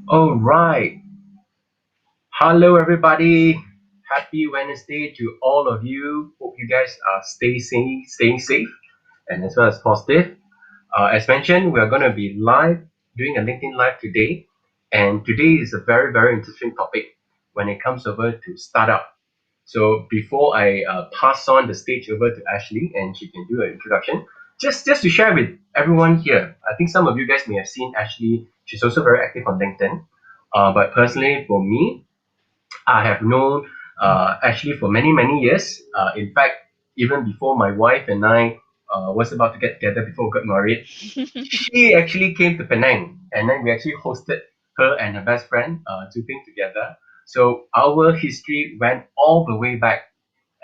All right. Hello, everybody. Happy Wednesday to all of you. Hope you guys are staying safe, and as well as positive. As mentioned, we are going to be doing a LinkedIn Live today. And today is a very, very interesting topic when it comes over to startup. So before I pass on the stage over to Ashley and she can do an introduction, just to share with everyone here, I think some of you guys may have seen Ashley. She's also very active on LinkedIn. But personally, for me, I have known Ashley for many, many years. In fact, even before my wife and I was about to get together, before we got married, she actually came to Penang, and then we actually hosted her and her best friend to think together. So our history went all the way back.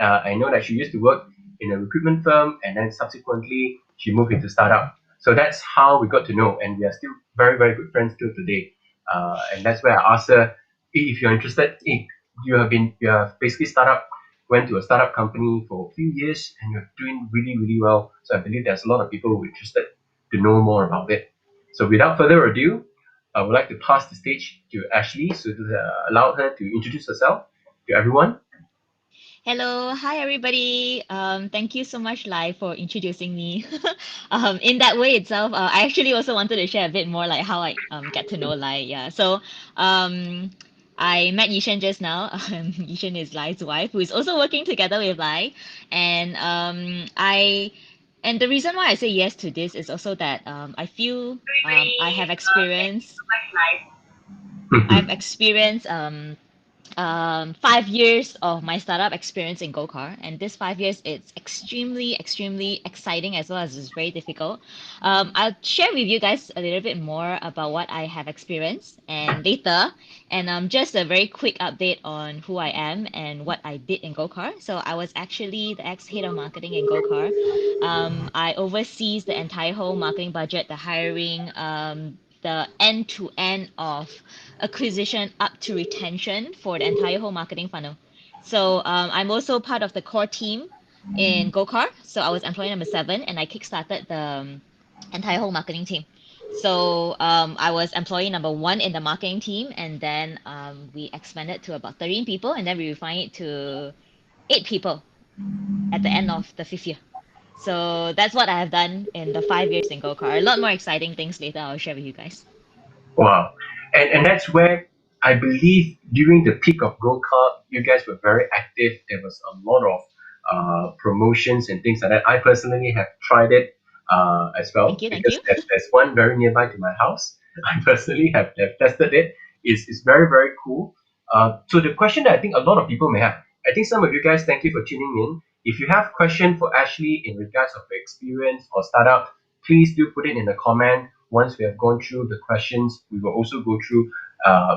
I know that she used to work in a recruitment firm, and then subsequently she moved into startup. So that's how we got to know, and we are still very, very good friends till today. And that's where I asked her, if you're interested, you have basically went to a startup company for a few years, and you're doing really, really well. So I believe there's a lot of people who are interested to know more about it. So without further ado, I would like to pass the stage to Ashley so to allow her to introduce herself to everyone. Hello, hi everybody. Thank you so much, Lai, for introducing me. In that way itself, I actually also wanted to share a bit more like how I get to know Lai. Yeah, so um, I met Yishan just now. Yishan is Lai's wife, who is also working together with Lai, and and the reason why I say yes to this is also that I feel I have experience. I've experienced 5 years of my startup experience in Gokar, and this 5 years it's extremely exciting as well as it's very difficult. I'll share with you guys a little bit more about what I have experienced and later, and just a very quick update on who I am and what I did in Gokar. So I was actually the ex-head of marketing in Gokar. I oversees the entire whole marketing budget, the hiring, the end to end of acquisition up to retention for the entire whole marketing funnel. So I'm also part of the core team in GoCar. So I was employee number 7 and I kickstarted the entire whole marketing team. So I was employee number 1 in the marketing team, and then we expanded to about 13 people, and then we refined it to 8 people at the end of the 5th year. So that's what I have done in the 5 years in GoCar. A lot more exciting things later I'll share with you guys. Wow. And that's where I believe during the peak of Gold Cup, you guys were very active. There was a lot of promotions and things like that. I personally have tried it as Thank well you, thank because you. there's one very nearby to my house. I personally have tested it. It's very, very cool. So the question that I think a lot of people may have, I think some of you guys, thank you for tuning in. If you have question for Ashley in regards of her experience or startup, please do put it in the comment. Once we have gone through the questions, we will also go through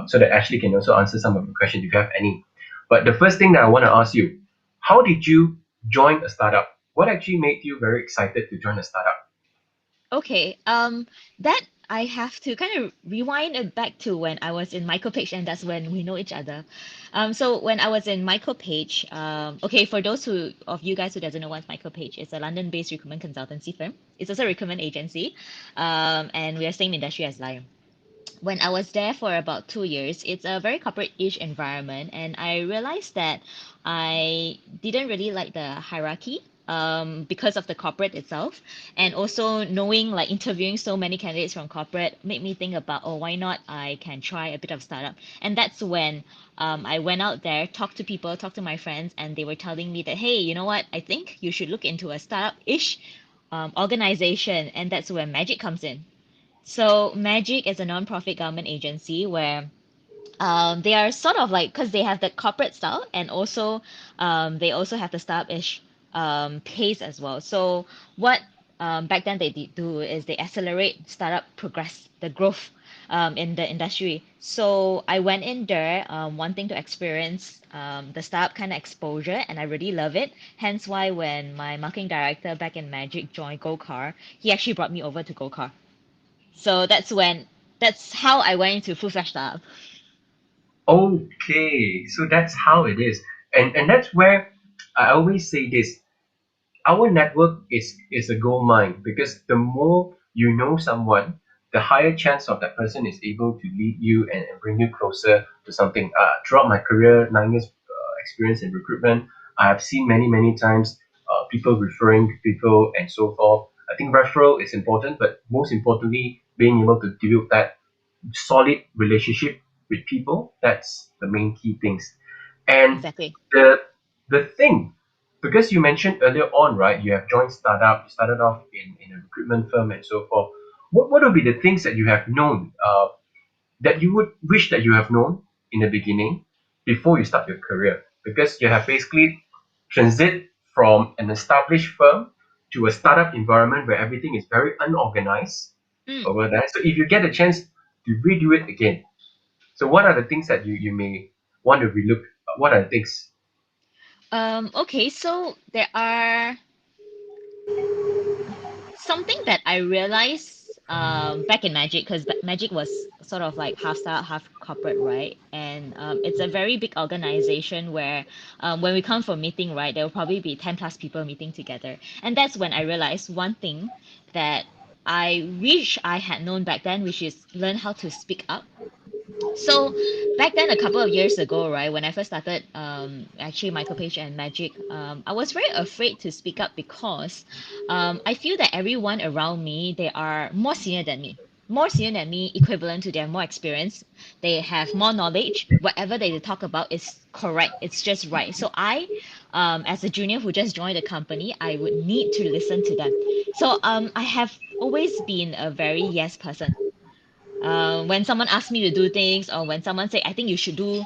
so that Ashley can also answer some of the questions if you have any. But the first thing that I want to ask you, how did you join a startup? What actually made you very excited to join a startup? Okay, that I have to kind of rewind it back to when I was in Michael Page, and that's when we know each other. So when I was in Michael Page, okay, for those who of you guys who doesn't know what's Michael Page, it's a London-based recruitment consultancy firm. It's also a recruitment agency, and we are same industry as Lion. When I was there for about 2 years, it's a very corporate-ish environment, and I realized that I didn't really like the hierarchy because of the corporate itself, and also knowing like interviewing so many candidates from corporate made me think about, oh, why not I can try a bit of startup. And that's when I went out there, talked to people, talked to my friends, and they were telling me that, hey, you know what, I think you should look into a startup-ish organization, and that's where Magic comes in. So Magic is a non-profit government agency where they are sort of like, because they have the corporate style, and also they also have the startup-ish pace as well. So what back then do is they accelerate startup progress, the growth in the industry. So I went in there wanting to experience the startup kind of exposure, and I really love it. Hence why when my marketing director back in Magic joined GoCar, he actually brought me over to GoCar. So that's how I went into full flash startup. Okay, so that's how it is. And that's where I always say this. Our network is a gold mine because the more you know someone, the higher chance of that person is able to lead you and bring you closer to something. Throughout my career, 9 years experience in recruitment, I have seen many times people referring people and so forth. I think referral is important, but most importantly, being able to develop that solid relationship with people, that's the main key things. And Exactly. the the thing, because you mentioned earlier on, right, you have joined startup, you started off in a recruitment firm and so forth. What would be the things that you have known that you would wish that you have known in the beginning before you start your career? Because you have basically transit from an established firm to a startup environment where everything is very unorganized Mm. over there. So if you get a chance to redo it again, so what are the things that you may want to relook? What are the things? Okay, so there are something that I realized back in Magic, because Magic was sort of like half startup, half corporate, right? And it's a very big organization where when we come for meeting, right, there will probably be 10 plus people meeting together. And that's when I realized one thing that I wish I had known back then, which is learn how to speak up. So back then, a couple of years ago, right, when I first started actually Micropage and Magic, I was very afraid to speak up because I feel that everyone around me, they are more senior than me. More senior than me, equivalent to their more experience. They have more knowledge. Whatever they talk about is correct. It's just right. So I, as a junior who just joined the company, I would need to listen to them. So I have always been a very yes person. When someone asks me to do things, or when someone say, I think you should do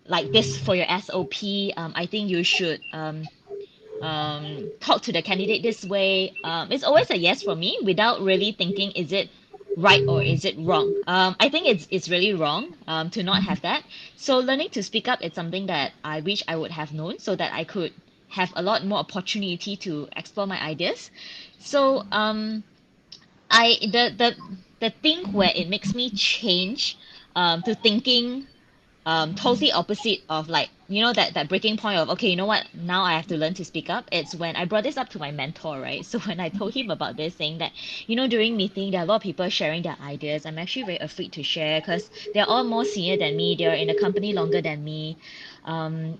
like this for your SOP, I think you should talk to the candidate this way. It's always a yes for me without really thinking, is it right or is it wrong? I think it's really wrong to not have that. So learning to speak up is something that I wish I would have known so that I could have a lot more opportunity to explore my ideas. So I the thing where it makes me change to thinking totally opposite of, like, that breaking point of, okay, you know what, now I have to learn to speak up. It's when I brought this up to my mentor, right? So when I told him about this, saying that, during meeting there are a lot of people sharing their ideas, I'm actually very afraid to share because they're all more senior than me, they're in the company longer than me.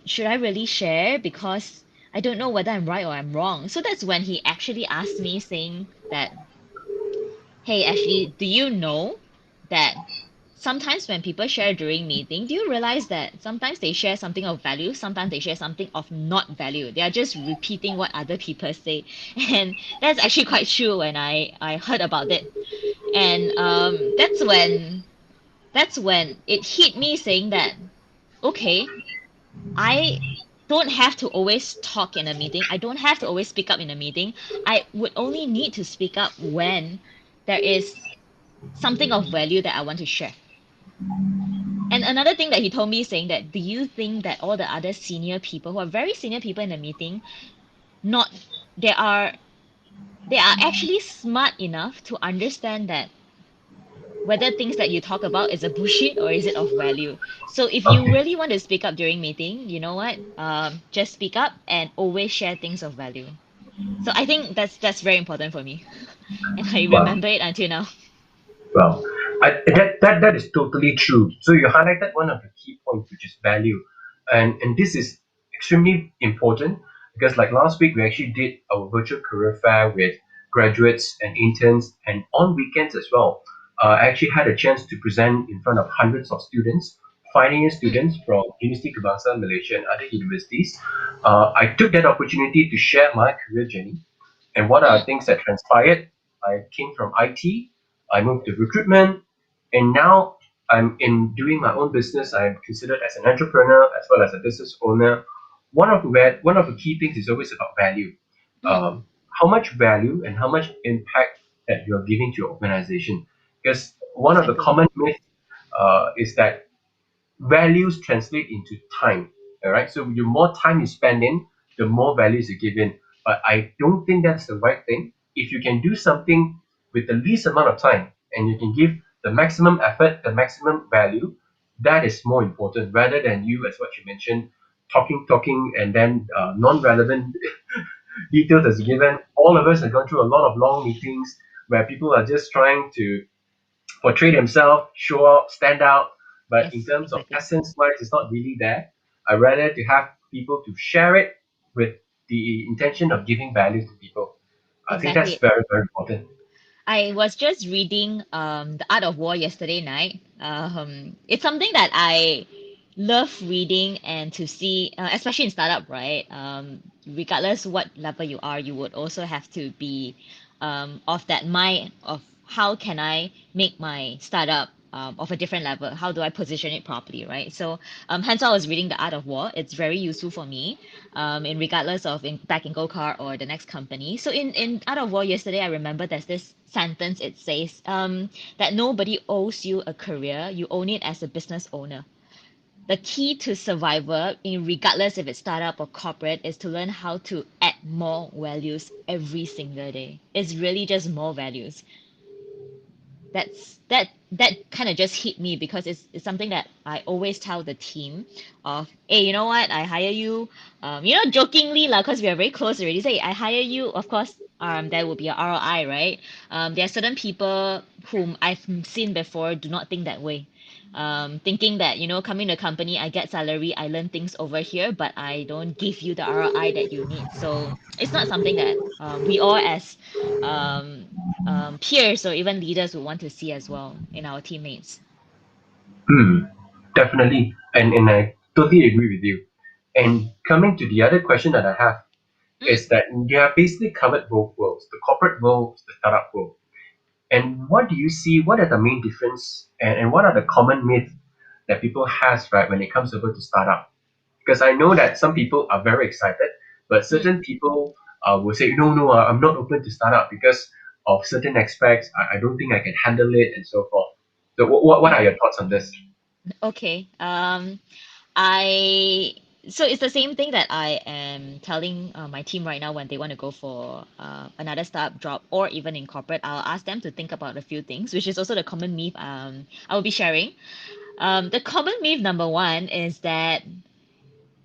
Should I really share? Because I don't know whether I'm right or I'm wrong. So that's when he actually asked me, saying that, hey, Ashley, do you know that sometimes when people share during meeting, do you realize that sometimes they share something of value, sometimes they share something of not value? They are just repeating what other people say. And that's actually quite true when I heard about it. And that's when it hit me, saying that, okay, I don't have to always talk in a meeting. I don't have to always speak up in a meeting. I would only need to speak up when there is something of value that I want to share. And another thing that he told me, saying that, do you think that all the other senior people who are very senior people in the meeting, not they are they are actually smart enough to understand that whether things that you talk about is a bullshit or is it of value. So if you Okay, really want to speak up during meeting, you know what? Just speak up and always share things of value. So I think that's very important for me, and I well, remember it until now. well, that is totally true. So you highlighted one of the key points, which is value, and this is extremely important because, like last week, we actually did our virtual career fair with graduates and interns, and on weekends as well. I actually had a chance to present in front of hundreds of students, final year Mm, students from University Kebangsaan Malaysia and other universities. I took that opportunity to share my career journey and what are mm, things that transpired. I came from IT, I moved to recruitment, and now I'm in doing my own business. I'm considered as an entrepreneur as well as a business owner. One of the key things is always about value. mm, How much value and how much impact that you're giving to your organization. Because one of the exactly. common myths is that values translate into time. All right. So the more time you spend in, the more values you give in. But I don't think that's the right thing. If you can do something with the least amount of time and you can give the maximum effort, the maximum value, that is more important rather than you, as what you mentioned, talking, and then non-relevant details is given. All of us have gone through a lot of long meetings where people are just trying to portray themselves, show out, stand out. But in Yes, terms of exactly. essence wise, it's not really there. I rather to have people to share it with the intention of giving value to people. I think that's Exactly. very, very important. I was just reading The Art of War yesterday night. It's something that I love reading and to see, especially in startup, right? Regardless what level you are, you would also have to be of that mind of how can I make my startup of a different level? How do I position it properly, right? So, hence I was reading The Art of War. It's very useful for me, in regardless of in back in Go-Kart or the next company. So in Art of War yesterday, I remember there's this sentence. It says that nobody owes you a career. You own it as a business owner. The key to survival, in regardless if it's startup or corporate, is to learn how to add more values every single day. It's really just more values. That kind of just hit me because it's something that I always tell the team of, hey, you know what, I hire you, jokingly lah, because we are very close already. Say I hire you, of course, there will be a ROI, right? There are certain people whom I've seen before do not think that way, thinking that coming to a company, I get salary, I learn things over here, but I don't give you the ROI that you need. So it's not something that we all as um, peers or even leaders would want to see as well in our teammates. Hmm, definitely. And I totally agree with you. And coming to the other question that I have Mm, is that you have basically covered both worlds, the corporate world, the startup world. And what do you see? What are the main difference, and what are the common myths that people has, right, when it comes over to startup? Because I know that some people are very excited, but mm, certain people will say, no, no, I'm not open to startup because of certain aspects. I don't think I can handle it, and so forth. So, what are mm. your thoughts on this? Okay. I so it's the same thing that I am telling my team right now when they want to go for another startup job or even in corporate. I'll ask them to think about a few things, which is also the common myth I will be sharing. The common myth number one is that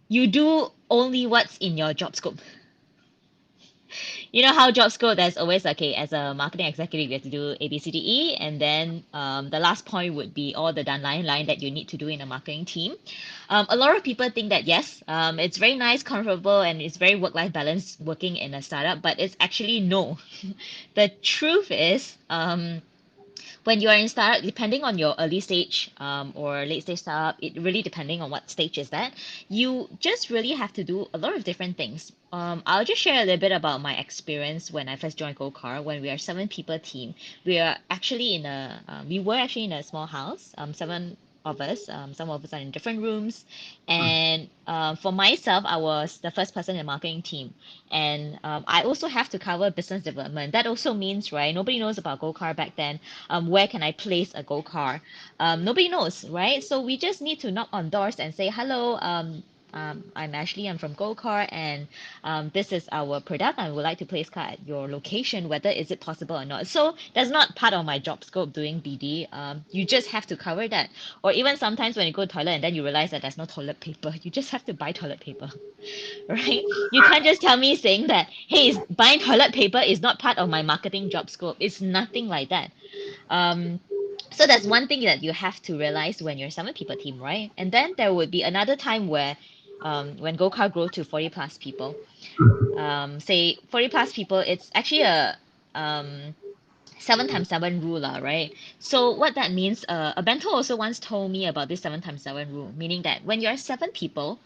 you do only what's in your job scope. You know how jobs go, there's always okay, as a marketing executive, you have to do A, B, C, D, E, and then the last point would be all the done line that you need to do in a marketing team. A lot of people think that yes, it's very nice, comfortable, and it's very work-life balance working in a startup, but it's actually no. The truth is, when you are in startup, depending on your early stage or late stage startup, it really depending on what stage is that, you just really have to do a lot of different things. I'll just share a little bit about my experience when I first joined GoCar. When we are 7 people team, we were actually in a small house, seven of us. Some of us are in different rooms, and for myself, I was the first person in the marketing team, and I also have to cover business development. That also means, right? Nobody knows about GoCar back then. Where can I place a GoCar? Nobody knows, right? So we just need to knock on doors and say hello. I'm Ashley. I'm from GoCar, and this is our product. I would like to place car at your location. Whether is it possible or not? So that's not part of my job scope doing BD. You just have to cover that. Or even sometimes when you go to toilet and then you realize that there's no toilet paper, you just have to buy toilet paper, right? You can't just tell me saying that, hey, buying toilet paper is not part of my marketing job scope. It's nothing like that. Um, so that's one thing that you have to realize when you're a 7 people team, right? And then there would be another time where when GoCar grow to 40 plus people, say 40 plus people, it's actually a um, 7 times 7 rule, lah, right? So what that means, a bento also once told me about this 7 times 7 rule, meaning that when you're 7 people,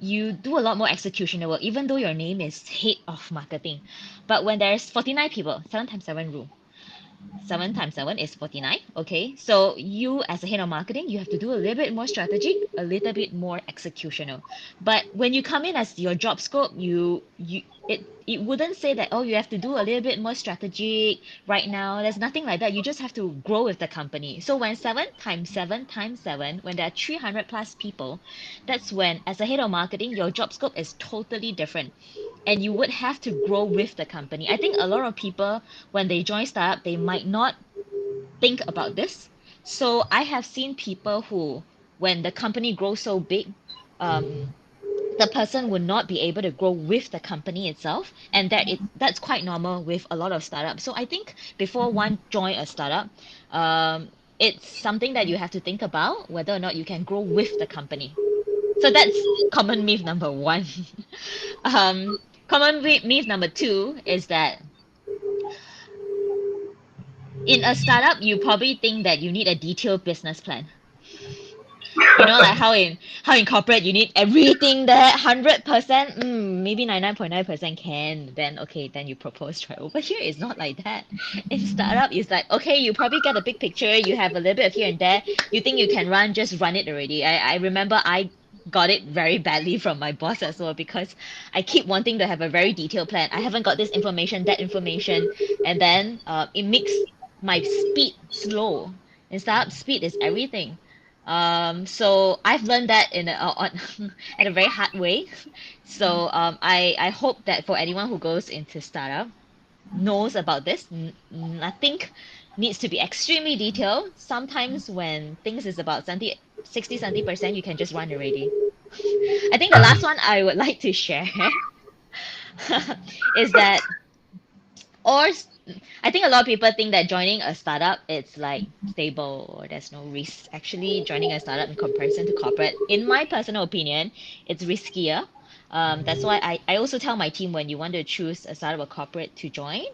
you do a lot more executional work, even though your name is head of marketing. But when there's 49 people, 7 times 7 rule, 7 times 7 is 49. Okay. So you as a head of marketing, you have to do a little bit more strategic, a little bit more executional. But when you come in as your job scope, it wouldn't say that, oh, you have to do a little bit more strategic right now. There's nothing like that. You just have to grow with the company. So when 7 times 7 times 7, when there are 300 plus people, that's when, as a head of marketing, your job scope is totally different, and you would have to grow with the company. I think a lot of people, when they join startup, they might not think about this. So I have seen people who, when the company grows so big, um, the person would not be able to grow with the company itself, and that's quite normal with a lot of startups. So I think before one join a startup, um, it's something that you have to think about whether or not you can grow with the company. So that's common myth number one. Common myth number two is that in a startup, you probably think that you need a detailed business plan. You know, like how in corporate you need everything there 100%. Maybe 99.9% can. Then okay, then you propose, right? Over here, it's not like that. In startup, it's like okay, you probably get a big picture. You have a little bit of here and there. You think you can run, just run it already. I remember I got it very badly from my boss as well because I keep wanting to have a very detailed plan. I haven't got this information, that information, and then it makes my speed slow. In startup, speed is everything. So I've learned that in at a very hard way. So I hope that for anyone who goes into startup knows about this. Nothing needs to be extremely detailed. Sometimes when things is about 70 60 70%, you can just run already. I think the last one I would like to share is that or I think a lot of people think that joining a startup it's like stable or there's no risk. Actually, joining a startup in comparison to corporate, in my personal opinion, it's riskier. That's why I also tell my team when you want to choose a startup or corporate to join,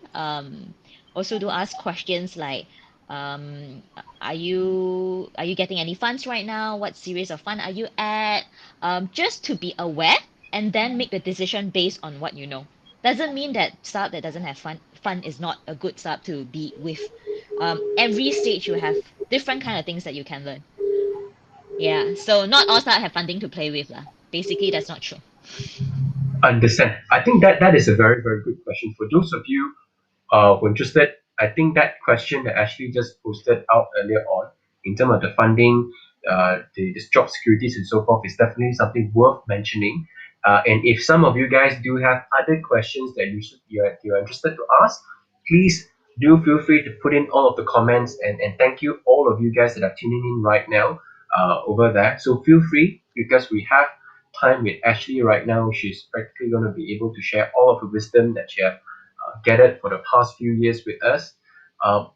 also do ask questions like, are you getting any funds right now? What series of fund are you at? Just to be aware and then make the decision based on what you know. Doesn't mean that startup that doesn't have fun is not a good startup to be with. Every stage you have different kind of things that you can learn. Yeah, so not all startup have funding to play with lah. Basically, that's not true. Understand. I think that is a very, very good question. For those of you who are interested, I think that question that Ashley just posted out earlier on in terms of the funding, the job securities and so forth is definitely something worth mentioning. And if some of you guys do have other questions that you're interested to ask, please do feel free to put in all of the comments, and thank you all of you guys that are tuning in right now over there. So feel free because we have time with Ashley right now. She's practically going to be able to share all of the wisdom that she have gathered for the past few years with us.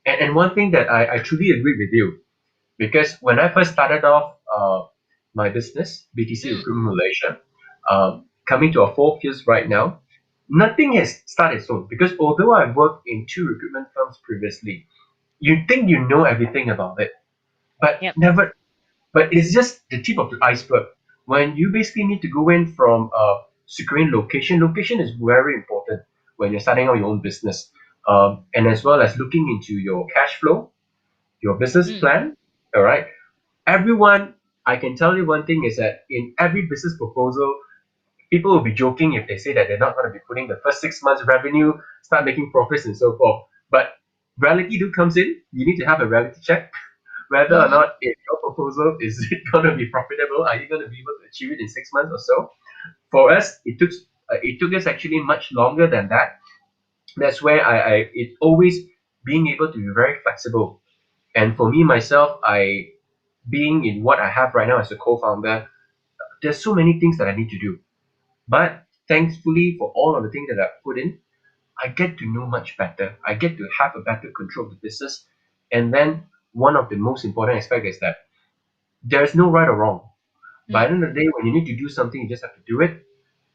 And one thing that I truly agree with you, because when I first started off my business, BTC Mm, Recruitment Malaysia, coming to our 4th years right now, nothing has started soon. Because although I've worked in 2 recruitment firms previously, you think you know everything about it, but yep. never. But it's just the tip of the iceberg. When you basically need to go in from securing location, location is very important when you're starting out your own business, and as well as looking into your cash flow, your business Mm, plan. All right, everyone. I can tell you one thing is that in every business proposal, people will be joking if they say that they're not going to be putting the first 6 months revenue, start making profits and so forth. But reality do comes in. You need to have a reality check whether or mm-hmm. not if your proposal is it going to be profitable. Are you going to be able to achieve it in 6 months or so? For us, it took us actually much longer than that. That's where I it always being able to be very flexible. And for me myself, I being in what I have right now as a co-founder, there's so many things that I need to do. But thankfully, for all of the things that I've put in, I get to know much better. I get to have a better control of the business. And then one of the most important aspects is that there's no right or wrong. By Mm, the end of the day, when you need to do something, you just have to do it,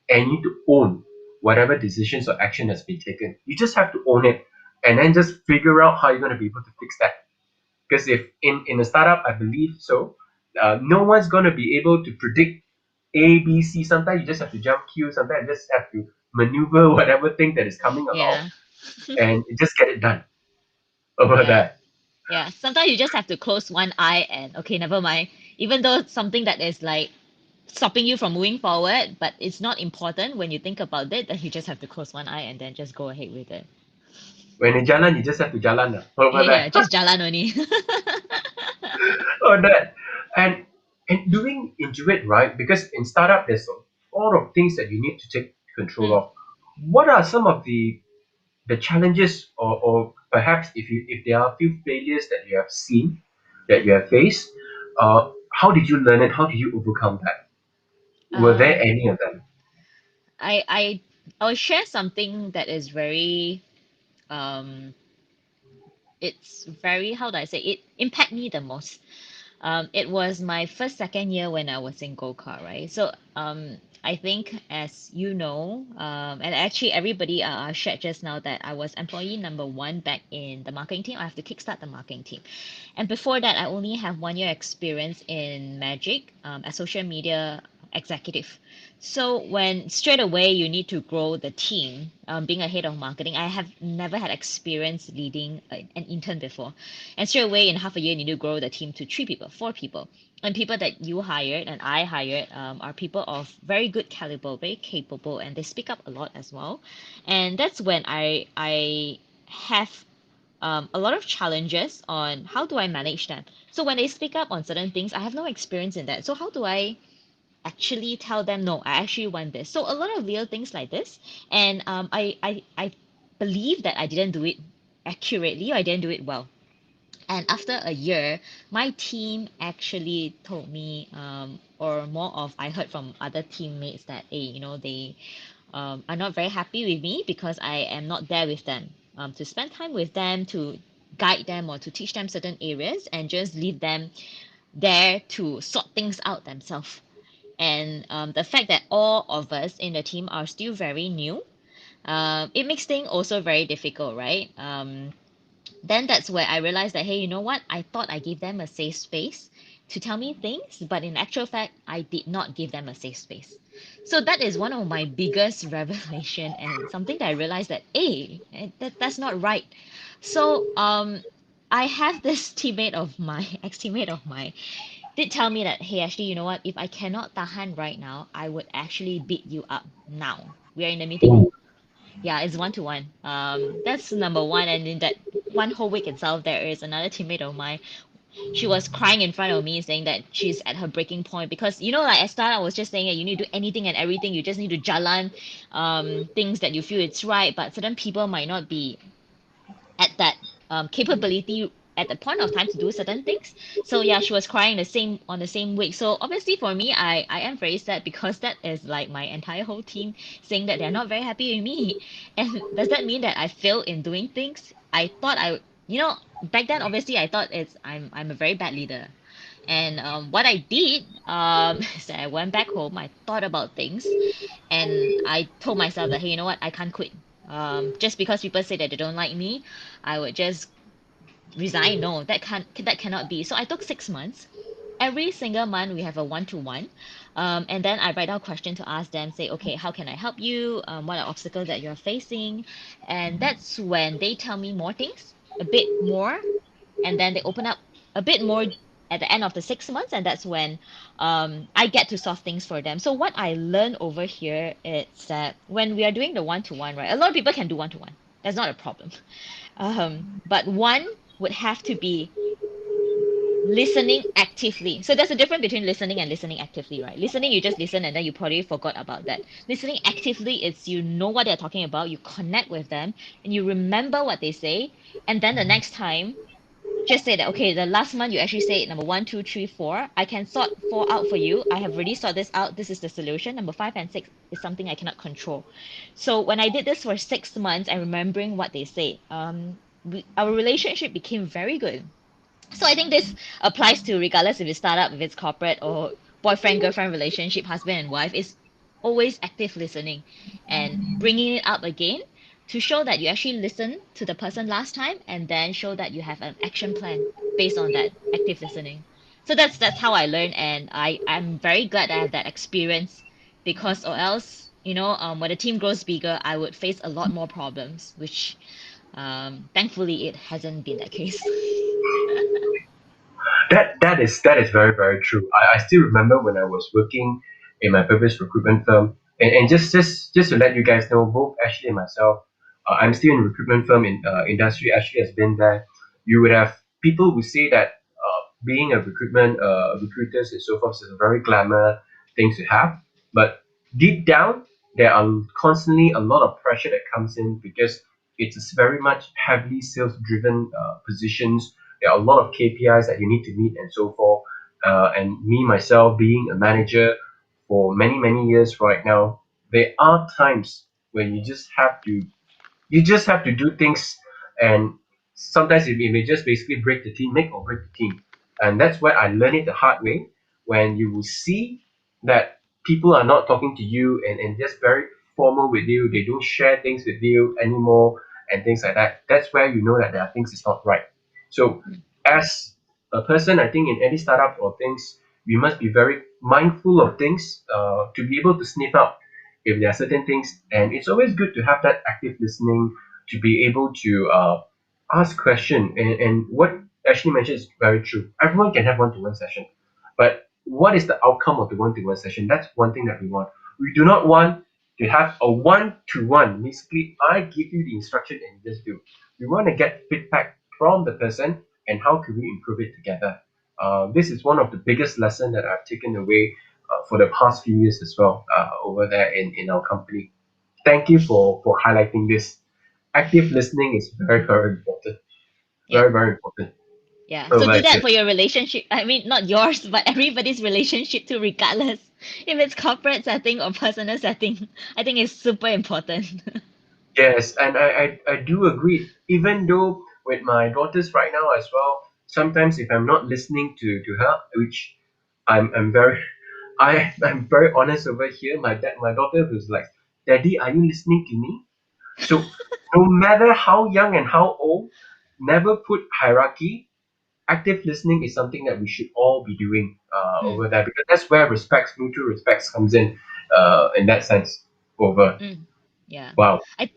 and you need to own whatever decisions or action has been taken. You just have to own it, and then just figure out how you're going to be able to fix that. Because if in a startup, I believe so, no one's going to be able to predict A, B, C. Sometimes you just have to jump queue. Sometimes you just have to maneuver whatever thing that is coming along, yeah, and just get it done over yeah, that. yeah. Sometimes you just have to close one eye and okay, never mind. Even though it's something that is like stopping you from moving forward, but it's not important when you think about it, then you just have to close one eye and then just go ahead with it. When you jalan, you just have to jalan over Yeah, yeah, there. just jalan only. On that. And doing into it right, because in startup there's a lot of things that you need to take control Mm. of. What are some of the challenges, or perhaps if there are a few failures that you have seen, that you have faced, how did you learn it? How did you overcome that? Were there Um, any of them? I I'll share something that is very um it's very, how do I say, it impact me the most. It was my first, second year when I was in go-kart, right? So I think, as you know, and actually everybody shared just now that I was employee number one back in the marketing team. I have to kickstart the marketing team. And before that, I only have 1 year experience in Magic as social media executive. So when straight away you need to grow the team, being a head of marketing, I have never had experience leading an intern before. And straight away in half a year, you need to grow the team to 3 people, 4 people. And people that you hired and I hired are people of very good caliber, very capable, and they speak up a lot as well. And that's when I have a lot of challenges on how do I manage them. So when they speak up on certain things, I have no experience in that. So how do I actually tell them, no, I actually want this? So a lot of little things like this. And I believe that I didn't do it accurately, or I didn't do it well. And after a year, my team actually told me, or more of I heard from other teammates that, hey, they are not very happy with me because I am not there with them to spend time with them, to guide them or to teach them certain areas, and just leave them there to sort things out themselves. And the fact that all of us in the team are still very new, it makes things also very difficult, right? Then that's where I realized that, hey, you know what? I thought I gave them a safe space to tell me things, but in actual fact, I did not give them a safe space. So that is one of my biggest revelation, and something that I realized that, hey, that's not right. So I have this teammate of mine, ex-teammate of mine, did tell me that, hey, actually, you know what? If I cannot tahan right now, I would actually beat you up now. We are in the meeting room. Ooh. Yeah, it's 1-to-1. That's number one. And in that one whole week itself, there is another teammate of mine. She was crying in front of me, saying that she's at her breaking point because, like at start I was just saying that you need to do anything and everything. You just need to jalan things that you feel it's right, but certain people might not be at that capability at the point of time to do certain things. So yeah, she was crying the same week. So obviously for me, I am very sad because that is like my entire whole team saying that they're not very happy with me. And does that mean that I fail in doing things? I thought back then obviously I thought I'm a very bad leader. And what I did is that I went back home. I thought about things, and I told myself that, hey, you know what? I can't quit. Just because people say that they don't like me, I would just resign. No, that cannot be. So I took 6 months. Every single month we have a 1-to-1, and then I write down question to ask them. Say, okay, how can I help you? What are obstacles that you're facing? And that's when they tell me more things, a bit more, and then they open up a bit more at the end of the 6 months, and that's when I get to solve things for them. So what I learned over here is that when we are doing the 1-to-1, right, a lot of people can do 1-to-1. That's not a problem. But one would have to be listening actively. So there's a difference between listening and listening actively, right? Listening, you just listen and then you probably forgot about that. Listening actively, it's you know what they're talking about, you connect with them, and you remember what they say, and then the next time just say that, okay, the last month you actually say number one, two, three, four. I can sort four out for you. I have already sorted this out. This is the solution. Number five and six is something I cannot control. So when I did this for 6 months and remembering what they say, our relationship became very good. So I think this applies to regardless if it's startup, if it's corporate or boyfriend girlfriend relationship, husband and wife. Is always active listening and bringing it up again to show that you actually listened to the person last time, and then show that you have an action plan based on that active listening. So that's how I learned, and I'm very glad I have that experience, because or else when the team grows bigger, I would face a lot more problems, which thankfully it hasn't been that case. That is very very true. I still remember when I was working in my previous recruitment firm, and just to let you guys know, both Ashley and myself, I'm still in recruitment firm in industry. Ashley has been there. You would have people who say that being a recruitment recruiters and so forth is a very glamour thing to have, but deep down there are constantly a lot of pressure that comes in because it's very much heavily sales driven positions. There are a lot of KPIs that you need to meet and so forth. And me myself being a manager for many, many years right now, there are times when you just have to do things, and sometimes it may just basically break the team, make or break the team. And that's where I learned it the hard way, when you will see that people are not talking to you, and just very formal with you, they don't share things with you anymore and things like that. That's where you know that there are things is not right. So Mm. as a person, I think in any startup or things, we must be very mindful of things, to be able to sniff out if there are certain things. And it's always good to have that active listening, to be able to ask question. And what Ashley mentioned is very true. Everyone can have one-to-one session, but what is the outcome of the one-to-one session? That's one thing that we want. We do not want to have a one-to-one. Basically, I give you the instruction and you just do. We want to get feedback from the person, and how can we improve it together. This is one of the biggest lesson that I've taken away for the past few years as well, over there in our company. Thank you for highlighting this. Active listening is very, very important. Yeah. Very, very important Yeah. So over do that here. for your relationship. I mean, not yours, but everybody's relationship too, regardless. If it's corporate setting or personal setting, I think it's super important. Yes, and I do agree. Even though with my daughters right now as well, sometimes if I'm not listening to her, which I'm very I'm very honest over here. My daughter was like, "Daddy, are you listening to me?" So no matter how young and how old, never put hierarchy. Active listening is something that we should all be doing Mm, over there, because that's where respects, mutual respects comes in that sense. Over. mm, yeah. Wow. I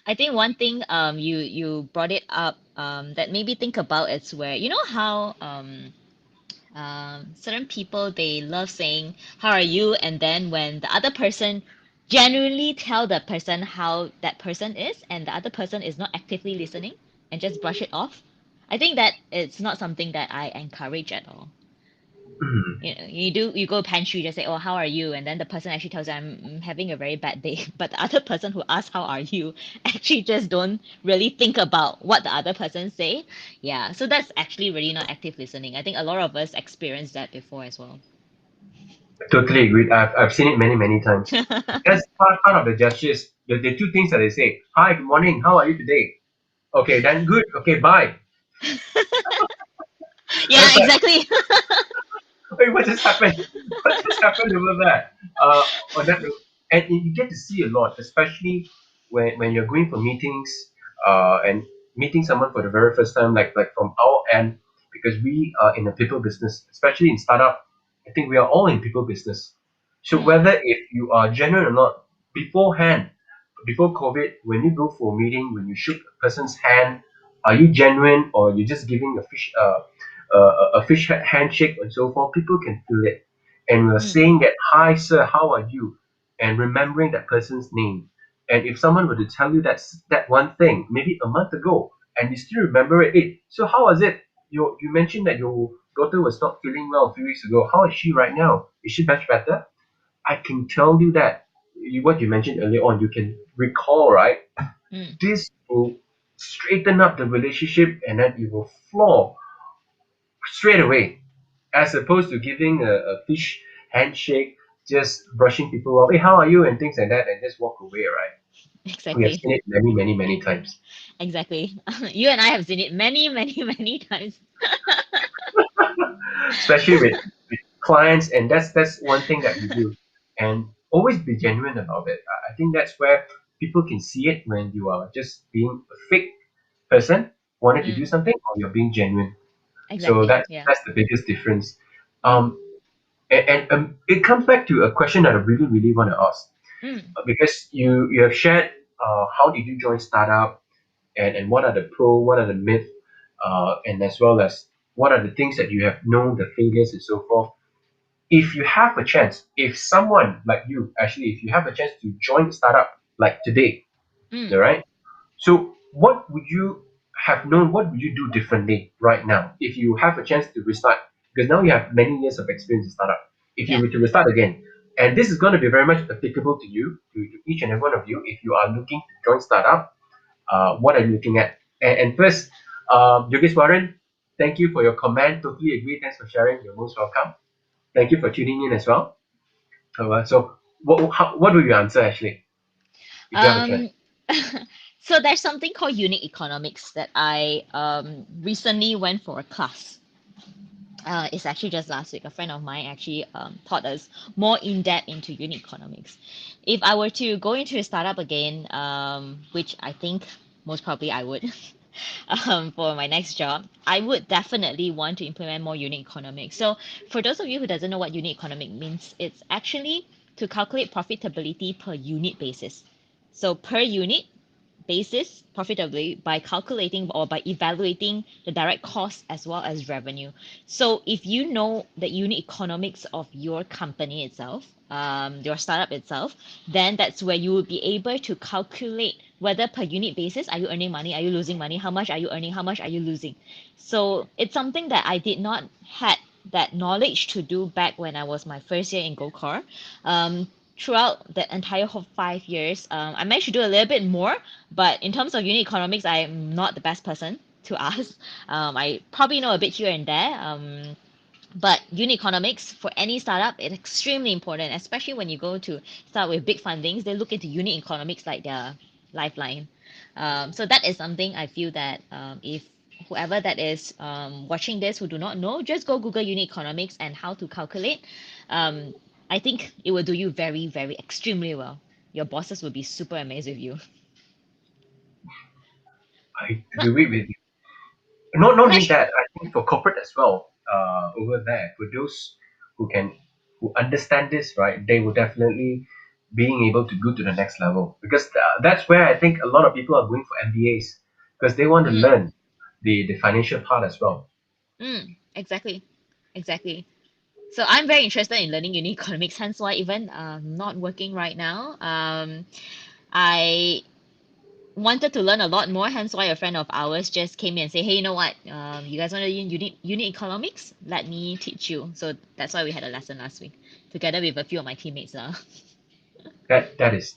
I think one thing you brought it up that made me think about is where you know how certain people they love saying how are you, and then when the other person genuinely tell the person how that person is and the other person is not actively listening and just brush it off. I think that it's not something that I encourage at all. You know, you go pantry, just say, oh, how are you, and then the person actually tells you I'm having a very bad day, but the other person who asks how are you actually just don't really think about what the other person say. Yeah, so that's actually really not active listening. I think a lot of us experienced that before as well. Totally agreed. I've seen it many, many times. That's part of the gestures. The two things that they say. Hi, good morning. How are you today? Okay, then good. Okay, bye. And Yeah, it's like, exactly. wait, what just happened? What just happened over there? Uh, on that note, and you get to see a lot, especially when you're going for meetings, and meeting someone for the very first time, like from our end, because we are in a people business, especially in startup. I think we are all in people business. So Mm, whether if you are genuine or not, beforehand, before COVID, when you go for a meeting, when you shake a person's hand, are you genuine, or you're just giving a fish handshake and so forth? People can feel it. And we're mm, saying that, hi, sir, how are you? And remembering that person's name. And if someone were to tell you that one thing, maybe a month ago, and you still remember it, hey, so how was it? You mentioned that your daughter was not feeling well a few weeks ago. How is she right now? Is she much better? I can tell you that what you mentioned earlier on, you can recall, right? mm. This will straighten up the relationship, and then it will flow straight away, as opposed to giving a fish handshake, just brushing people off. Hey, how are you? And things like that, and just walk away, right? We have Exactly. seen it many, many, many times. Exactly. You and I have seen it many, many, many times. Especially with clients, and that's one thing that we do. And always be genuine about it. I think that's where people can see it, when you are just being a fake person wanting to do Mm, something, or you're being genuine. So exactly. Yeah. that's the biggest difference. Mm, And it comes back to a question that I really, really want to ask. mm, Because you have shared, how did you join startup, and what are the pro, what are the myth, and as well as what are the things that you have known, the failures and so forth. If you have a chance, if someone like you, actually, if you have a chance to join the startup like today, all mm. right, so what would you have known, what would you do differently right now if you have a chance to restart? Because now you have many years of experience in startup. If you Yeah. were to restart again, and this is going to be very much applicable to you, to each and every one of you, if you are looking to join startup, what are you looking at? And first, Yogesh Warren, thank you for your comment. Totally agree. Thanks for sharing. You're most welcome. Thank you for tuning in as well. So what will you answer actually if you have a chance? Um, so there's something called unit economics that I recently went for a class. It's actually just last week. A friend of mine actually taught us more in depth into unit economics. If I were to go into a startup again, which I think most probably I would, for my next job, I would definitely want to implement more unit economics. So for those of you who doesn't know what unit economic means, it's actually to calculate profitability per unit basis. So per unit, basis profitably by calculating or by evaluating the direct cost as well as revenue. So if you know the unit economics of your company itself, your startup itself, then that's where you will be able to calculate whether per unit basis, are you earning money, are you losing money, how much are you earning, how much are you losing. So it's something that I did not had that knowledge to do back when I was my first year in GoCar. Throughout the entire whole 5 years, I managed to do a little bit more, but in terms of unit economics, I'm not the best person to ask. I probably know a bit here and there. But unit economics for any startup is extremely important, especially when you go to start with big fundings. They look into unit economics like their lifeline. So that is something I feel that if whoever that is watching this who do not know, just go Google unit economics and how to calculate. Um, I think it will do you very, very extremely well. Your bosses will be super amazed with you. I Not, agree with you. Not not only sh- that, I think for corporate as well, over there, for those who can who understand this, right, they will definitely being able to go to the next level because that's where I think a lot of people are going for MBAs because they want to mm, learn the financial part as well. exactly, exactly. So I'm very interested in learning unit economics, hence why even not working right now, I wanted to learn a lot more. Hence why a friend of ours just came in and say, hey, you know what? You guys want to learn unit economics? Let me teach you. So that's why we had a lesson last week, together with a few of my teammates. That is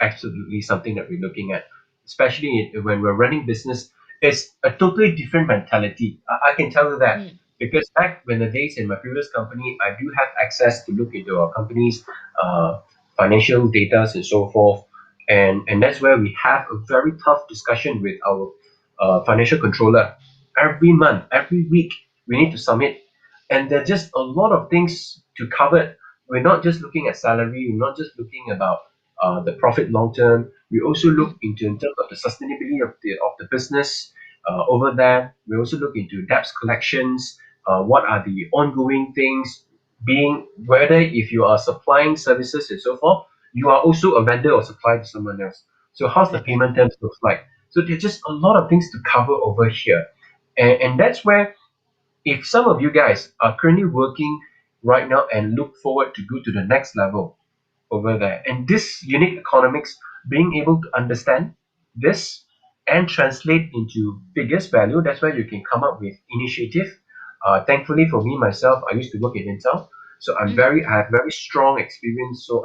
absolutely something that we're looking at, especially when we're running business. It's a totally different mentality. I can tell you that Mm, because back when the days in my previous company, I do have access to look into our company's financial data and so forth, and that's where we have a very tough discussion with our financial controller every month, every week. We need to submit, and there's just a lot of things to cover. We're not just looking at salary, we're not just looking about the profit long term. We also look mm, into in terms of the sustainability of the business over there. We also look into debts collections. What are the ongoing things? Being whether if you are supplying services and so forth, you are also a vendor or supplier to someone else. So how's the correct. payment terms look like? So there's just a lot of things to cover over here, and that's where if some of you guys are currently working right now and look forward to go to the next level over there, and this unique economics, being able to understand this and translate into figures value, that's where you can come up with initiative. Thankfully for me myself, I used to work in Intel, so Mm, I have very strong experience. So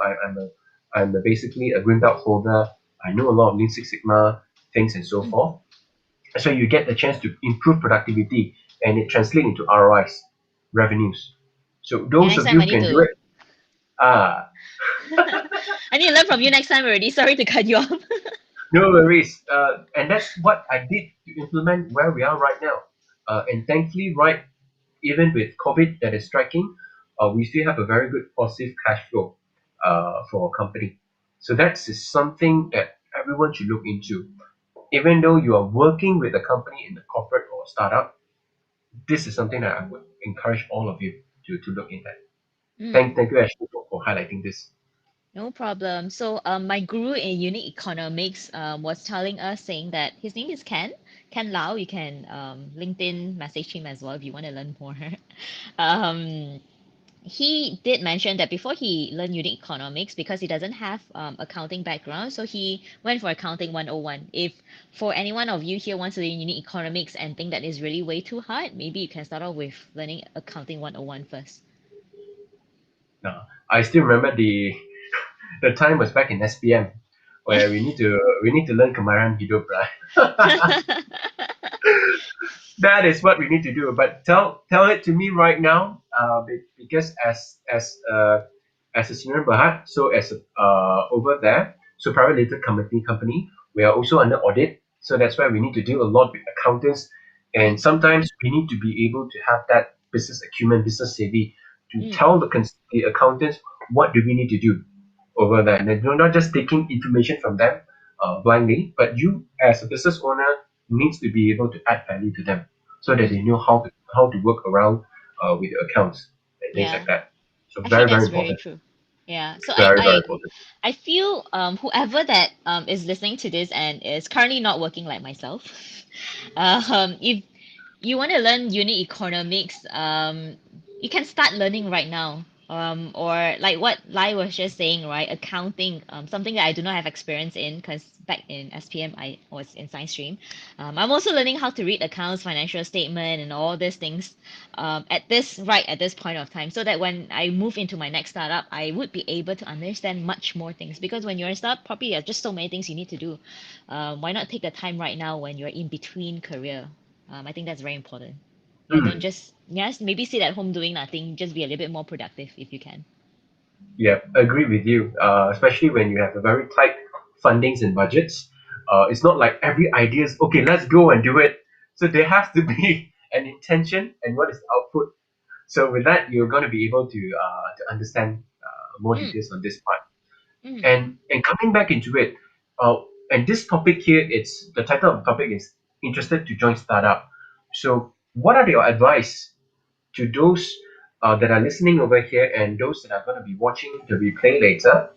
basically a green belt holder. I know a lot of Lean Six Sigma things and so mm. forth. So you get the chance to improve productivity and it translates into ROIs, revenues. So Okay, those next of time you I who need can do to. it, ah, I need to learn from you next time already. Sorry to cut you off. no worries. And that's what I did to implement where we are right now. And thankfully, right, even with COVID that is striking, we still have a very good positive cash flow for our company. So that's is something that everyone should look into. Even though you are working with a company in a corporate or startup, this is something that I would encourage all of you to look into. Mm. Thank you Ashley for highlighting this. No problem. So, my guru in unit economics was telling us, saying that his name is Ken, Ken Lau. You can LinkedIn message him as well if you want to learn more. um, he did mention that before he learned unit economics, because he doesn't have accounting background, so he went for accounting 101. If for any one of you here wants to learn unit economics and think that is really way too hard, maybe you can start off with learning accounting 101 first. I still remember the time was back in SPM where we need to learn Kemaran Hidup, right? That is what we need to do. But tell it to me right now, because as a senior Berhad, so as a, over there, so private limited company, we are also under audit. So that's why we need to deal a lot with accountants, and Mm, sometimes we need to be able to have that business acumen, business savvy, to mm, tell the accountants what do we need to do over there, and then you're not just taking information from them blindly, but you as a business owner needs to be able to add value to them so that mm. they know how to work around with the accounts and things Yeah. like that. So Actually, very very that's very important, true. Yeah. So I very very I important. I feel whoever that is listening to this and is currently not working like myself, if you want to learn unit economics, you can start learning right now. Or like what Lai was just saying, right? Accounting, something that I do not have experience in because back in SPM I was in science stream. I'm also learning how to read accounts, financial statement, and all these things at this point of time, so that when I move into my next startup, I would be able to understand much more things. Because when you're a startup, probably there are just so many things you need to do. Why not take the time right now when you're in between career? I think that's very important. Yeah, don't Mm, just yes, maybe sit at home doing nothing. Just be a little bit more productive if you can. yeah, agree with you. Especially when you have a very tight fundings and budgets. It's not like every idea is okay. Let's go and do it. So there has to be an intention and what is the output. So with that, you're going to be able to understand more Mm, details on this part. mm, And coming back into it, uh, and this topic here, it's the title of the topic is interested to join startup. So what are your advice to those that are listening over here and those that are going to be watching the replay later?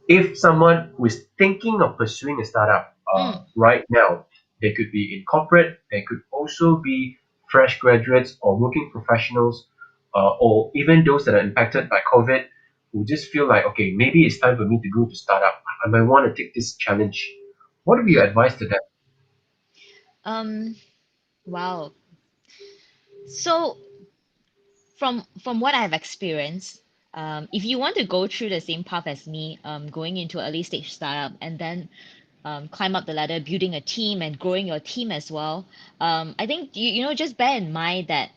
If someone who is thinking of pursuing a startup mm. right now, they could be in corporate, they could also be fresh graduates or working professionals, or even those that are impacted by COVID, who just feel like, okay, maybe it's time for me to go to startup. I might want to take this challenge. What would be your Mm. advice to them? Um, wow. So from what I've experienced, if you want to go through the same path as me, going into early stage startup and then climb up the ladder, building a team and growing your team as well, I think you know just bear in mind that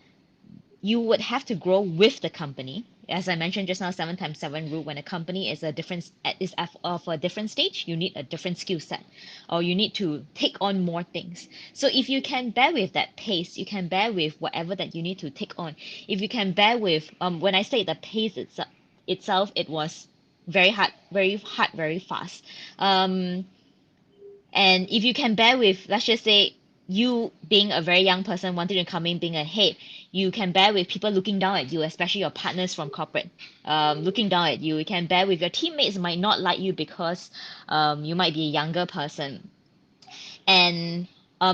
you would have to grow with the company. As I mentioned just now, 7 times 7 rule. When a company is a different of a different stage, you need a different skill set, or you need to take on more things. So if you can bear with that pace, you can bear with whatever that you need to take on. If you can bear with, when I say the pace itself, it was very hard, very fast. And if you can bear with, let's just say, you being a very young person wanting to come in being a head, you can bear with people looking down at you, especially your partners from corporate, looking down at you. You can bear with your teammates might not like you because you might be a younger person, and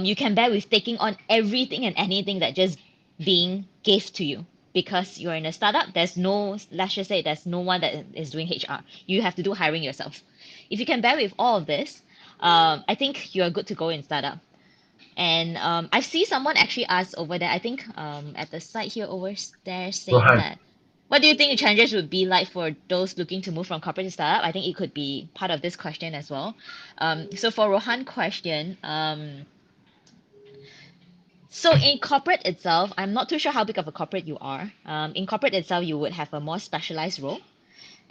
you can bear with taking on everything and anything that just being gave to you. Because you're in a startup, there's no, let's just say, there's no one that is doing HR. You have to do hiring yourself. If you can bear with all of this, I think you're good to go in startup. And I see someone actually asked over there, I think at the site here over there, saying Rohan, that, what do you think the challenges would be like for those looking to move from corporate to startup? I think it could be part of this question as well. So for Rohan question, so in corporate itself, I'm not too sure how big of a corporate you are. In corporate itself, you would have a more specialized role.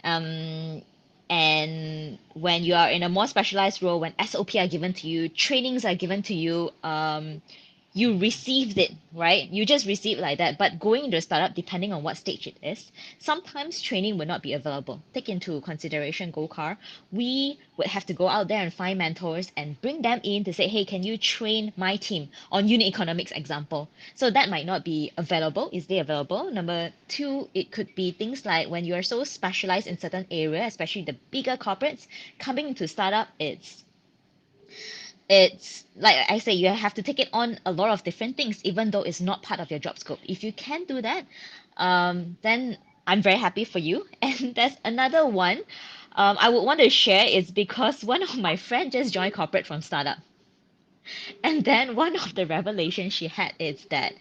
Um, and when you are in a more specialized role, when SOP are given to you, trainings are given to you, you received it, right? You just receive like that. But going into a startup, depending on what stage it is, sometimes training will not be available. Take into consideration GoCar. We would have to go out there and find mentors and bring them in to say, hey, can you train my team on unit economics example? So that might not be available. Is they available? Number two, it could be things like when you are so specialized in certain area, especially the bigger corporates, coming into startup, it's like I say, you have to take it on a lot of different things, even though it's not part of your job scope. If you can do that, then I'm very happy for you. And there's another one I would want to share is because one of my friends just joined corporate from startup. And then one of the revelations she had is that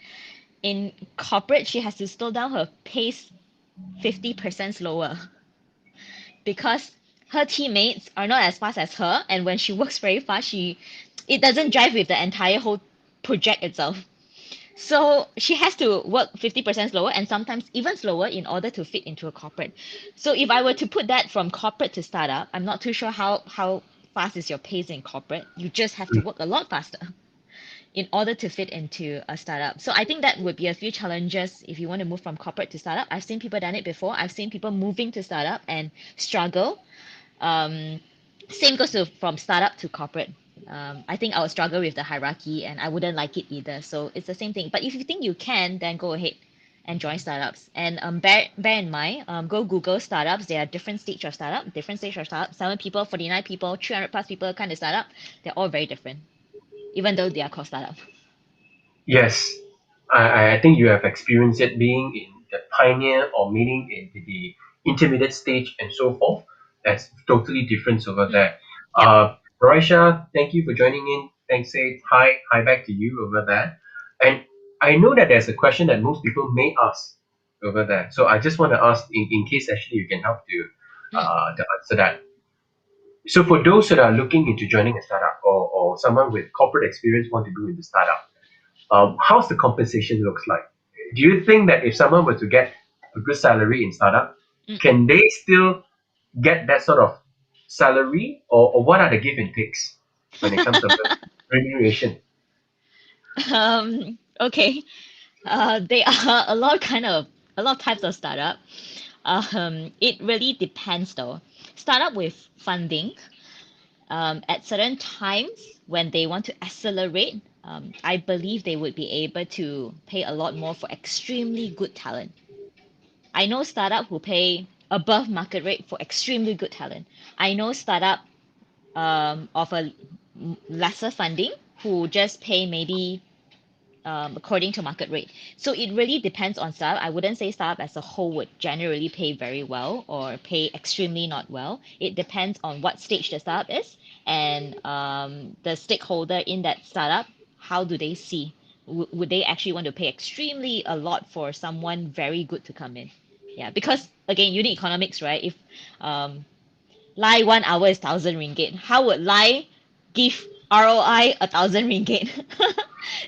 in corporate, she has to slow down her pace 50% slower because her teammates are not as fast as her. And when she works very fast, it doesn't jive with the entire whole project itself. So she has to work 50% slower and sometimes even slower in order to fit into a corporate. So if I were to put that from corporate to startup, I'm not too sure how fast is your pace in corporate. You just have to Mm. work a lot faster in order to fit into a startup. So I think that would be a few challenges if you want to move from corporate to startup. I've seen people done it before. I've seen people moving to startup and struggle. Um, Same goes to from startup to corporate. I think I would struggle with the hierarchy and I wouldn't like it either. So it's the same thing. But if you think you can, then go ahead and join startups. And bear in mind, go Google startups. There are different stage of startup, different stage of startup. 7 people, 49 people, 300 plus people kind of startup. They're all very different, even though they are called startup. Yes, I think you have experienced it being in the pioneer or meaning in the intermediate stage and so forth. That's totally different over Mm, there. yep. Marisha, thank you for joining in. Thanks, say hi back to you over there. And I know that there's a question that most people may ask over there. So I just want to ask in case actually you can help Mm, to answer that. So for those that are looking into joining a startup or someone with corporate experience want to do in the startup, how's the compensation looks like? Do you think that if someone were to get a good salary in startup, mm, mm. can they still get that sort of salary, or what are the give and takes when it comes to remuneration? Okay. They are a lot of types of startup. It really depends though. Startup with funding. At certain times when they want to accelerate, I believe they would be able to pay a lot more for extremely good talent. I know startup who pay above market rate for extremely good talent. I know startup of a lesser funding who just pay maybe according to market rate. So it really depends on startup. I wouldn't say startup as a whole would generally pay very well or pay extremely not well. It depends on what stage the startup is and the stakeholder in that startup. How do they see? Would they actually want to pay extremely a lot for someone very good to come in? Yeah, because again, unit economics, right? If um, Lie 1 hour is 1,000 ringgit. How would Lie give ROI 1,000 ringgit?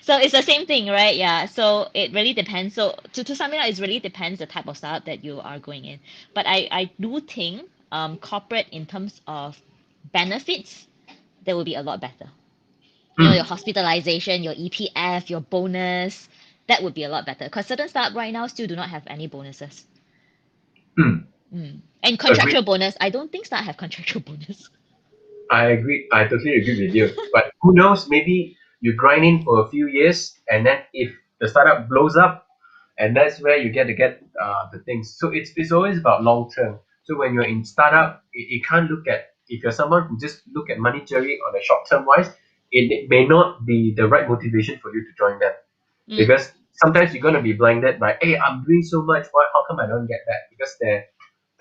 So it's the same thing, right? Yeah. So it really depends. So to sum it up, it really depends the type of startup that you are going in. But I do think corporate in terms of benefits, that will be a lot better. You know, your Hmm. hospitalization, your EPF, your bonus, that would be a lot better. Because certain startup right now still do not have any bonuses. Hmm. And Agreed. contractual bonus, I don't think startup have contractual bonus. I agree. I totally agree with you. But who knows? Maybe you grind in for a few years, and then if the startup blows up, and that's where you get to get the things. So it's always about long term. So when you're Yep. in startup, you can't look at, if you're someone who just look at monetary on a short term wise, it may not be the right motivation for you to join them, Mm, because sometimes you're gonna be blinded by, hey, I'm doing so much, why, how come I don't get that? Because there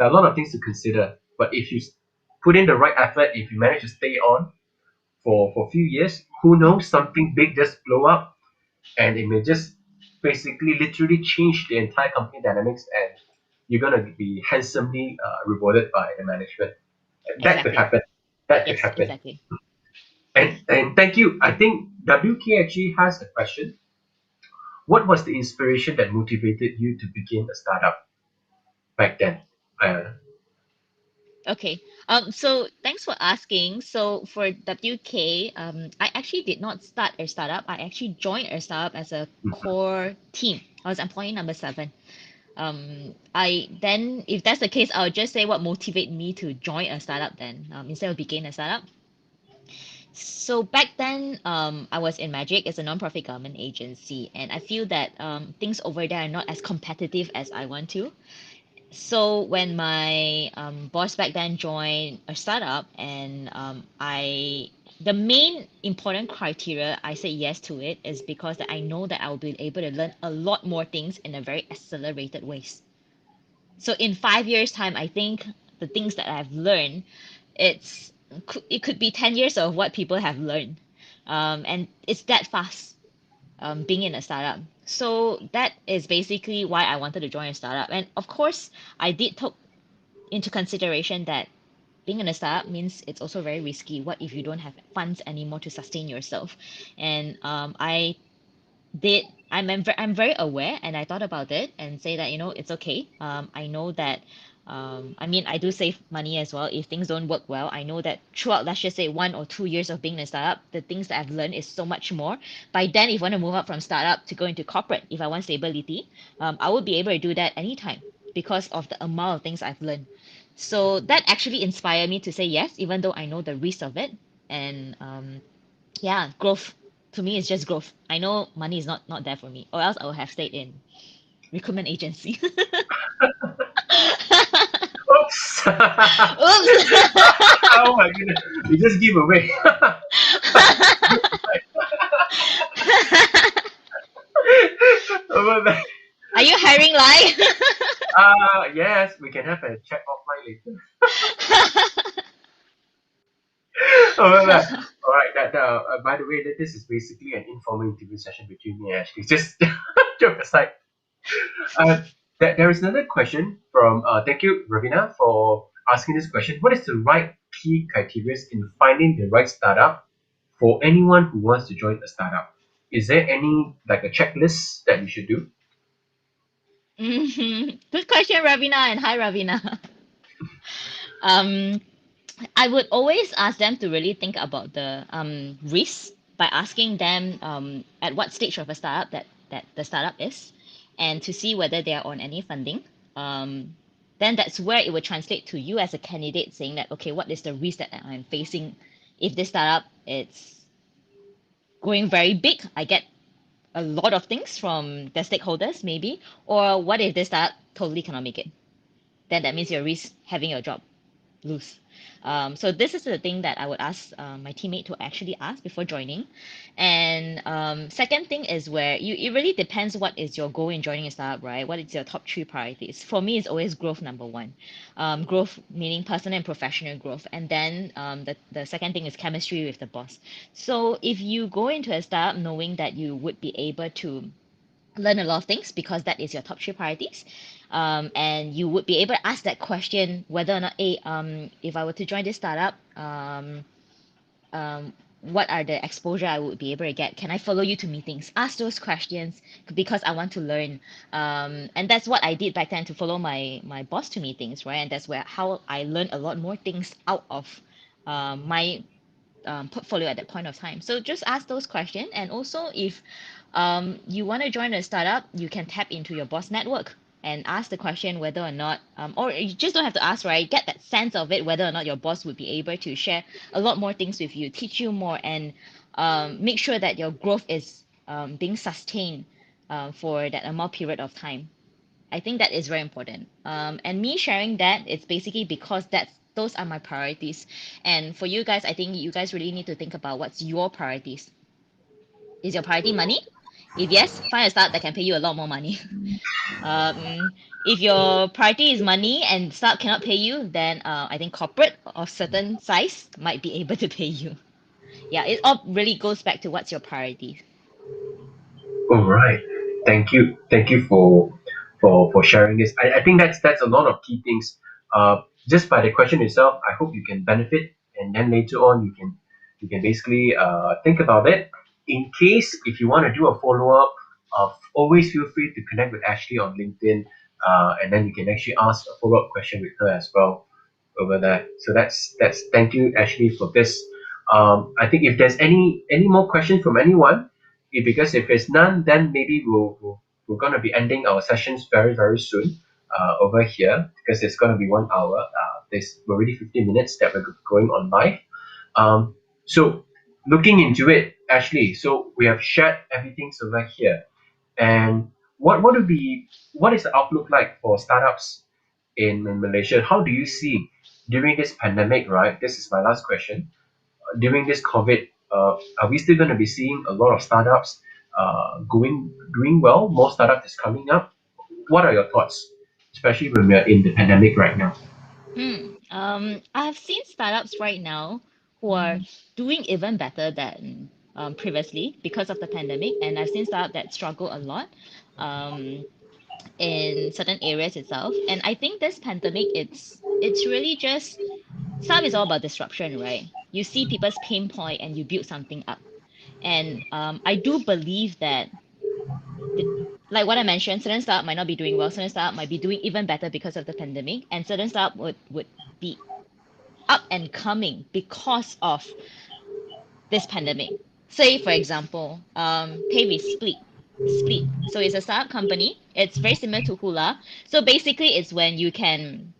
are a lot of things to consider. But if you put in the right effort, if you manage to stay on for a few years, who mm, knows, something big just blow up, and it may just basically literally change the entire company dynamics, and you're gonna be handsomely rewarded by the management. That could exactly. happen. That could Yes, happen. exactly. And thank you. I think WK actually has a question. What was the inspiration that motivated you to begin a startup back then? Uh, Okay. So thanks for asking. So for WK, I actually did not start a startup. I actually joined a startup as a core team. I was employee number 7. I then, if that's the case, I'll just say what motivated me to join a startup then, instead of begin a startup. So back then, I was in Magic as a non-profit government agency, and I feel that things over there are not as competitive as I want to. So when my boss back then joined a startup, and the main important criteria I said yes to it is because that I know that I will be able to learn a lot more things in a very accelerated ways. So in 5 years' time, I think the things that I've learned, it's it could be 10 years of what people have learned, and it's that fast. Being in a startup. So that is basically why I wanted to join a startup. And of course, I did take into consideration that being in a startup means it's also very risky. What if you don't have funds anymore to sustain yourself? And I did. I'm very aware, and I thought about it and say that, it's okay. I know that, I mean, I do save money as well. If things don't work well, I know that throughout, let's just say 1 or 2 years of being in a startup, the things that I've learned is so much more. By then, if I want to move up from startup to go into corporate, if I want stability, I would be able to do that anytime because of the amount of things I've learned. So that actually inspired me to say yes, even though I know the risk of it. And yeah, growth to me is just growth. I know money is not there for me, or else I would have stayed in recruitment agency. Oops! Oh my goodness, you just give away. Oops. Oh my. Are you hiring Lai? Yes, we can have a chat offline later. Oh my. All right. By the way, this is basically an informal interview session between me and Ashley. Just joke aside. Uh, there is another question from. Thank you, Ravina, for asking this question. What is the right key criteria in finding the right startup for anyone who wants to join a startup? Is there any like a checklist that you should do? Good question, Ravina, and hi, Ravina. Um, I would always ask them to really think about the risk by asking them at what stage of a startup that the startup is, and to see whether they are on any funding. Um, then that's where it would translate to you as a candidate saying that, okay, what is the risk that I'm facing if this startup it's going very big? I get a lot of things from the stakeholders, maybe, or what if this startup totally cannot make it? Then that means you risk having your job lose. So this is the thing that I would ask my teammate to actually ask before joining. And second thing is where it really depends what is your goal in joining a startup, right? What is your top three priorities? For me, it's always growth number one. Growth meaning personal and professional growth. And then the second thing is chemistry with the boss. So if you go into a startup knowing that you would be able to learn a lot of things because that is your top three priorities. And you would be able to ask that question whether or not, hey, if I were to join this startup, what are the exposure I would be able to get? Can I follow you to meetings? Ask those questions because I want to learn. And that's what I did back then to follow my boss to meetings, right? And that's where how I learned a lot more things out of my portfolio at that point of time. So just ask those questions. And also, if you want to join a startup, you can tap into your boss network and ask the question whether or not, or you just don't have to ask, right? Get that sense of it, whether or not your boss would be able to share a lot more things with you, teach you more, and make sure that your growth is being sustained for that amount period of time. I think that is very important. And me sharing that, it's basically because those are my priorities. And for you guys, I think you guys really need to think about what's your priorities. Is your priority money? If yes, find a startup that can pay you a lot more money. If your priority is money and startup cannot pay you, then I think corporate of certain size might be able to pay you. Yeah, it all really goes back to what's your priority. All right. Thank you for sharing this. I think that's a lot of key things. Just by the question itself, I hope you can benefit, and then later on you can basically think about it. In case if you want to do a follow up, always feel free to connect with Ashley on LinkedIn, and then you can actually ask a follow up question with her as well over there. So that's thank you Ashley for this. I think if there's any more questions from anyone, because if there's none, then maybe we're gonna be ending our sessions very soon over here because it's gonna be 1 hour. There's already 15 minutes that we're going on live. So looking into it, Ashley. So we have shared everything over here, and what is the outlook like for startups in Malaysia? How do you see during this pandemic? Right, this is my last question. During this COVID, are we still going to be seeing a lot of startups going doing well? More startups is coming up. What are your thoughts, especially when we are in the pandemic right now? I've seen startups right now who are doing even better than previously because of the pandemic, and I've seen startups that struggle a lot um, in certain areas itself. And I think this pandemic, it's really just some is all about disruption, right? You see people's pain point and you build something up. And I do believe that like what I mentioned, certain startup might not be doing well, certain startup might be doing even better because of the pandemic, and certain startup would be up and coming because of this pandemic. Say, for example, Pay with Split. So it's a startup company. It's very similar to Hula. So basically, it's when you can,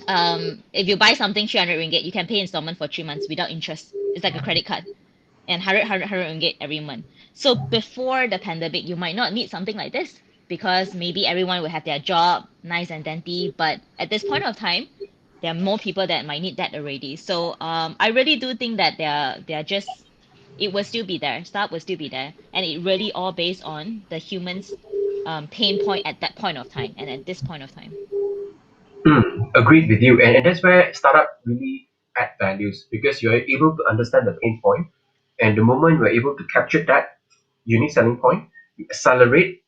if you buy something 300 ringgit, you can pay installment for 3 months without interest. It's like a credit card and 100 ringgit every month. So before the pandemic, you might not need something like this because maybe everyone will have their job, nice and dandy. But at this point of time, there are more people that might need that already. So I really do think that they're just it will still be there. Startup will still be there, and it really all based on the humans' pain point at that point of time and at this point of time. Agreed with you, and that's where startup really add values because you're able to understand the pain point, and the moment you're able to capture that unique selling point, you accelerate,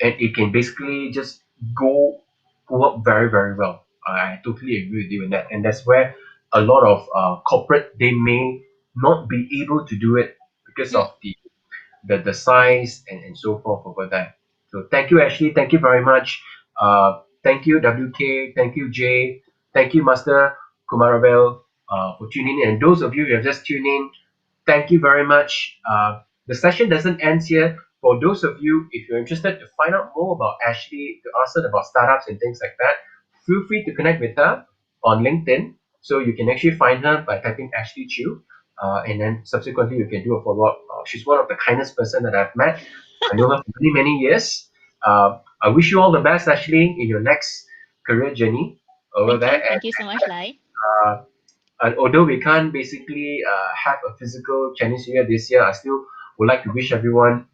and it can basically just go up very very well. I totally agree with you in that, and that's where a lot of corporate they may not be able to do it because Mm, of the size and so forth over there. So thank you, Ashley. Thank you very much. Thank you, WK. Thank you, Jay. Thank you, Master Kumaravel, for tuning in. And those of you who have just tuned in, thank you very much. The session doesn't end here. For those of you, if you're interested to find out more about Ashley, to ask her about startups and things like that, feel free to connect with her on LinkedIn. So you can actually find her by typing Ashley Chu, and then subsequently you can do a follow up. She's one of the kindest person that I've met. I know her for many many years. I wish you all the best, Ashley, in your next career journey over thank there. you. Thank you so much, Lai. Uh, and although we can't basically have a physical Chinese New Year this year, I still would like to wish everyone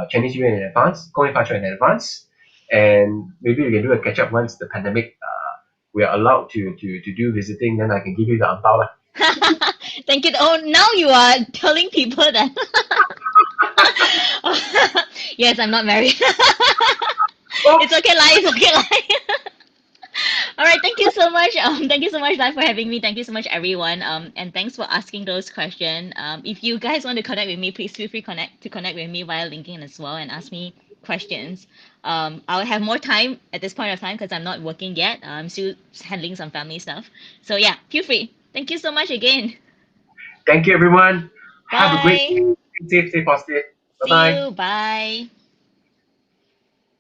Chinese New Year in advance, Gong Fa in advance, and maybe we can do a catch up once the pandemic we are allowed to do visiting. Then I can give you the ang pao lah. Thank you. Oh, now you are telling people that. Yes, I'm not married. It's Oops. okay, Lai. It's okay, Lai. All right, thank you so much. Thank you so much, Lai, for having me. Thank you so much, everyone. And thanks for asking those questions. If you guys want to connect with me, please feel free connect with me via LinkedIn as well and ask me questions. I'll have more time at this point of time because I'm not working yet. I'm still handling some family stuff. So yeah, feel free. Thank you so much again. Thank you, everyone. Have a great Bye. day. Stay safe, stay positive. Bye See bye. you. Bye.